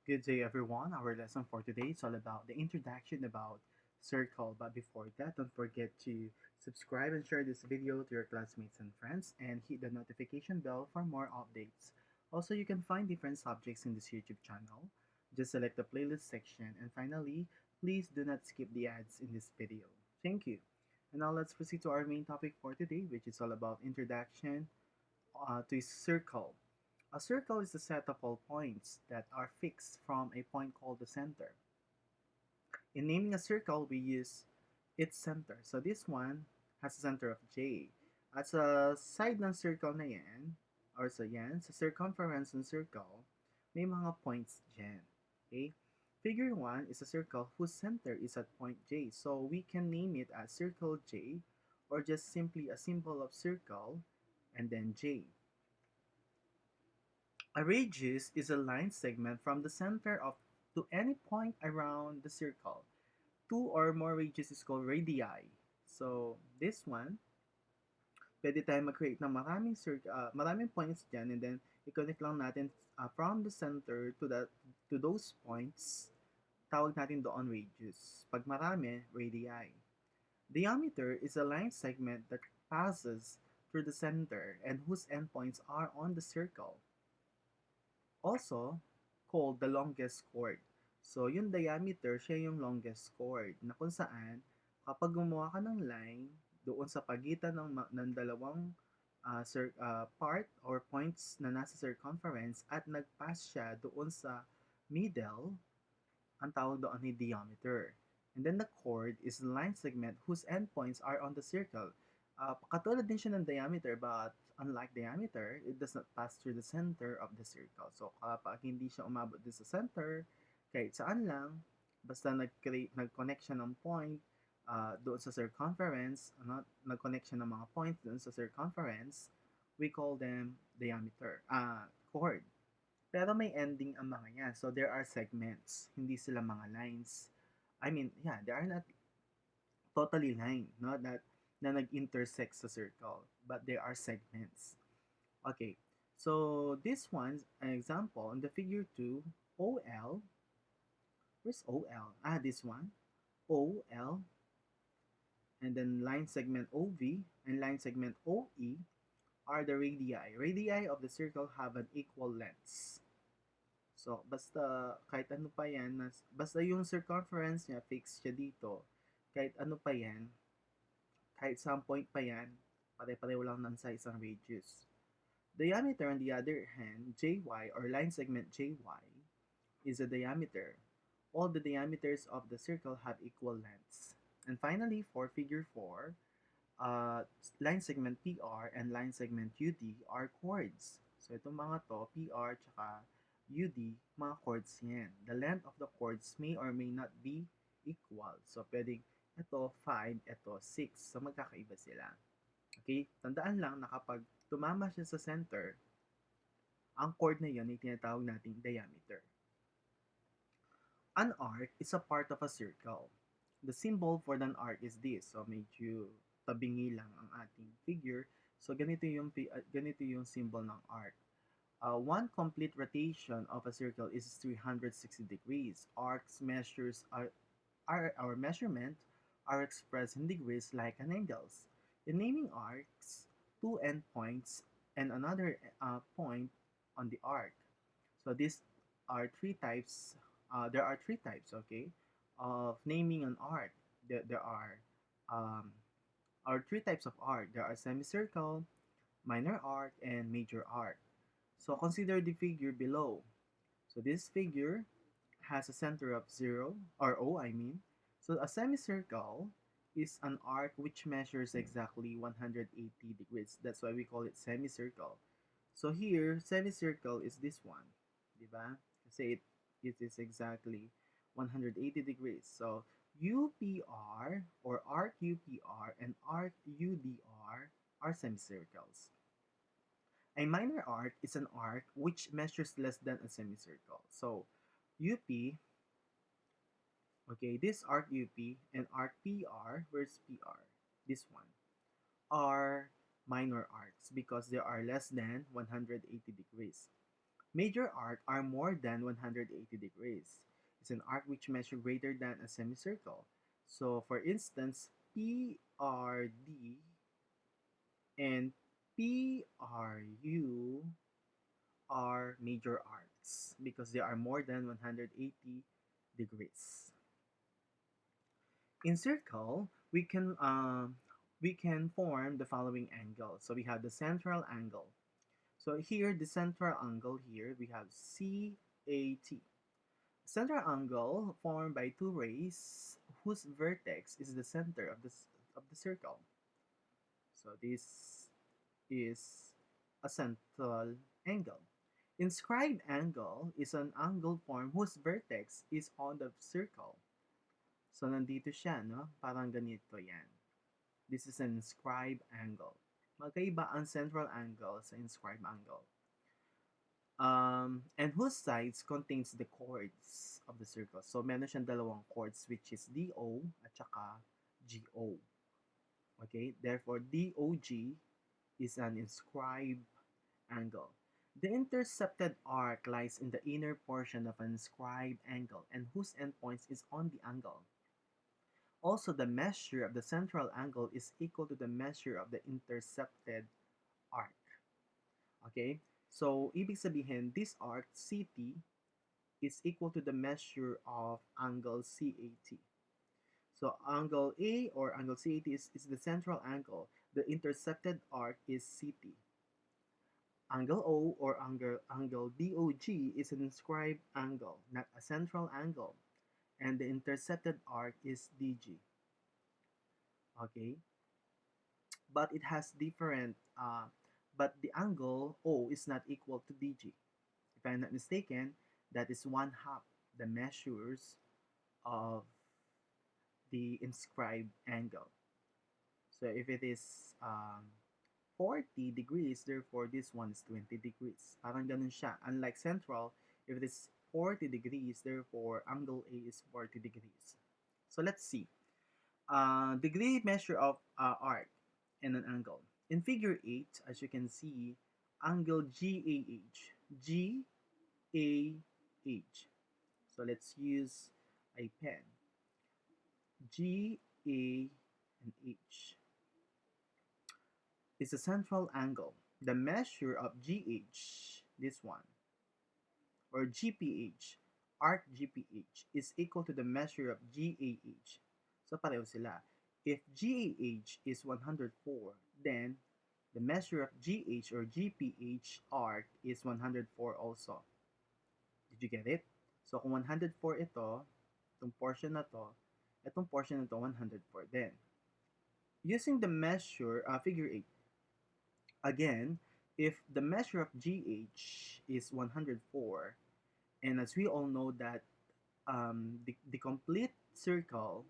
Good day, everyone. Our lesson for today is all about the introduction about circle. But before that, don't forget to subscribe and share this video to your classmates and friends and hit the notification bell for more updates. Also, you can find different subjects in this YouTube channel. Just select the playlist section. And finally, please do not skip the ads in this video. Thank you. And now let's proceed to our main topic for today, which is all about introduction to circle. A circle is a set of all points that are fixed from a point called the center. In naming a circle, we use its center. So this one has a center of J. At sa side ng circle na yan, or sa yan, sa circumference ng circle, may mga points dyan. Okay? Figure 1 is a circle whose center is at point J. So we can name it as circle J or just simply a symbol of circle and then J. A radius is a line segment from the center of to any point around the circle. Two or more radius is called radii. So, this one, pwede tayo mag-create ng maraming points dyan and then i-connect lang natin from the center to those points, tawag natin doon radius. Pag marami, radii. Diameter is a line segment that passes through the center and whose endpoints are on the circle. Also called the longest chord. So, yung diameter, siya yung longest chord na kung saan kapag gumawa ka ng line doon sa pagitan ng dalawang part or points na nasa circumference at nag-pass siya doon sa middle, ang tawag doon ay diameter. And then the chord is the line segment whose endpoints are on the circle. Katulad din siya ng diameter but unlike diameter, it does not pass through the center of the circle. So kapag hindi siya umabot din sa center, kahit saan lang, basta nag-connect siya ng point doon sa circumference, nag-connect siya ng mga points doon sa circumference, we call them diameter, chord. Pero may ending ang mga yan. So there are segments, hindi sila mga lines. I mean, yeah, they are not totally line, no? Na nag-intersect sa circle, but they are segments. Okay, so this one's an example in the figure 2, OL, where's OL? This one, OL, and then line segment OV and line segment OE are the radii. Radii of the circle have an equal lengths. So, basta kahit ano pa yan, basta yung circumference niya, fixed siya dito. Kahit ano pa yan, kahit some point pa yan, pare-pareho lang ng size ang radius. Diameter, on the other hand, jy or line segment jy is a diameter. All the diameters of the circle have equal lengths. And finally, for figure 4, line segment PR and line segment UD are chords. So, itong mga to, PR tsaka UD, mga chords yan. The length of the chords may or may not be equal. So, pwedeng ito 5, ito 6. So, magkakaiba sila. Okay? Tandaan lang na kapag tumama siya sa center, ang chord na yun ay tinatawag nating diameter. An arc is a part of a circle. The symbol for an arc is this. So, medyo tabingi lang ang ating figure. So, ganito yung symbol ng arc. One complete rotation of a circle is 360 degrees. Arcs measures our measurement are expressed in degrees like an angles. In naming arcs, two endpoints and another point on the arc. So these are three types. There are three types, okay, of naming an arc. There are three types of arc. There are semicircle, minor arc, and major arc. So consider the figure below. So this figure has a center of 0, or O I mean. So a semicircle is an arc which measures exactly 180 degrees. That's why we call it semicircle. So here, semicircle is this one. Diba? Kasi it is exactly 180 degrees. So UPR or arc UPR and arc UDR are semicircles. A minor arc is an arc which measures less than a semicircle. So, UP, okay, this arc UP and arc PR, where's PR? This one, are minor arcs because they are less than 180 degrees. Major arc are more than 180 degrees. It's an arc which measures greater than a semicircle. So, for instance, PRD and PRU are major arcs because they are more than 180 degrees. In circle, we can form the following angle. So we have the central angle. So here, the central angle here, we have CAT. Central angle formed by two rays whose vertex is the center of the circle. So this is a central angle. Inscribed angle is an angle form whose vertex is on the circle. So nandito siya, no? Parang ganito yan. This is an inscribed angle. Magkaiba ang central angle sa inscribed angle. And whose sides contains the chords of the circle. So, meron siyang dalawang chords which is DO at saka GO. Okay? Therefore, DOG is an inscribed angle. The intercepted arc lies in the inner portion of an inscribed angle and whose endpoints is on the angle. Also, the measure of the central angle is equal to the measure of the intercepted arc. Okay? So, ibig sabihin, this arc, CT, is equal to the measure of angle CAT. So, angle A or angle CAT is the central angle. The intercepted arc is CT. Angle O or angle DOG is an inscribed angle, not a central angle. And the intercepted arc is DG. Okay? But it has different, but the angle O is not equal to DG. If I'm not mistaken, that is one half the measures of the inscribed angle. So if it is 40 degrees, therefore this one is 20 degrees. Parang ganun siya. Unlike central, if it is 40 degrees, therefore angle A is 40 degrees. So let's see. Degree measure of arc and an angle. In figure 8, as you can see, angle GAH. GAH. So let's use a pen. G, A, and H is a central angle. The measure of GH, this one, or GPH, arc GPH, is equal to the measure of GAH. So pareho sila. If GAH is 104, then the measure of GH or GPH arc is 104 also. Did you get it? So kung 104 ito, itong portion na to, itong portion na to 104 din. Using the measure, figure 8, again, if the measure of GH is 104, and as we all know that the complete circle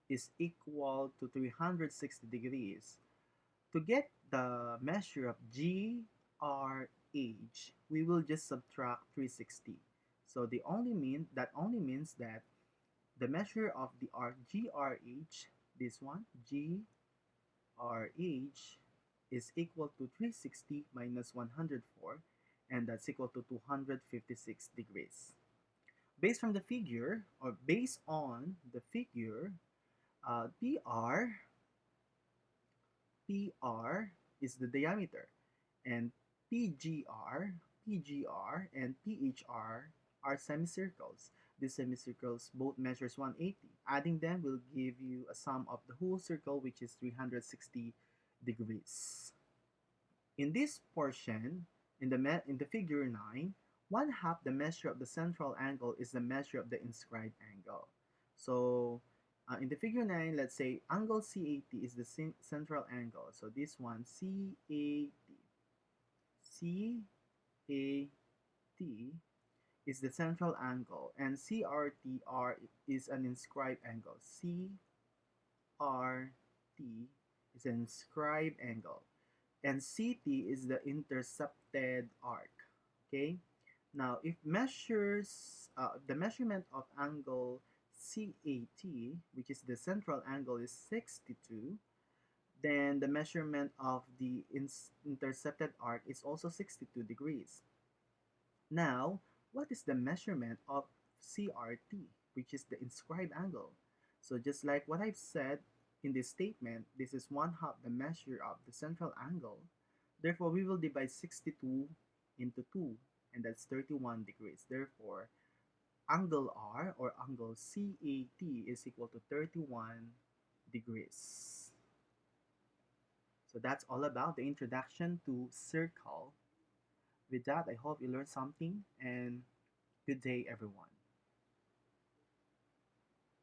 is equal to 360 degrees, to get the measure of GRH, we will just subtract 360. So that only means that the measure of the arc GRH, this one, GRH, is equal to 360 minus 104, and that's equal to 256 degrees. Based on the figure, PR is the diameter, and PGR, and PHR are semicircles. These semicircles both measures 180. Adding them will give you a sum of the whole circle, which is 360 degrees. In this portion, in the figure 9, one half the measure of the central angle is the measure of the inscribed angle. So in the figure 9, let's say angle CAT is the central angle. So this one, CAT is the central angle, and CRTR is an inscribed angle. CRT is an inscribed angle, and CT is the intercepted arc. Okay, now if the measurement of angle CAT, which is the central angle, is 62, then the measurement of the intercepted arc is also 62 degrees. Now, what is the measurement of CRT, which is the inscribed angle? So just like what I've said in this statement, this is one half the measure of the central angle. Therefore, we will divide 62 into 2, and that's 31 degrees. Therefore, angle R or angle CAT is equal to 31 degrees. So that's all about the introduction to circle. With that, I hope you learned something and good day, everyone.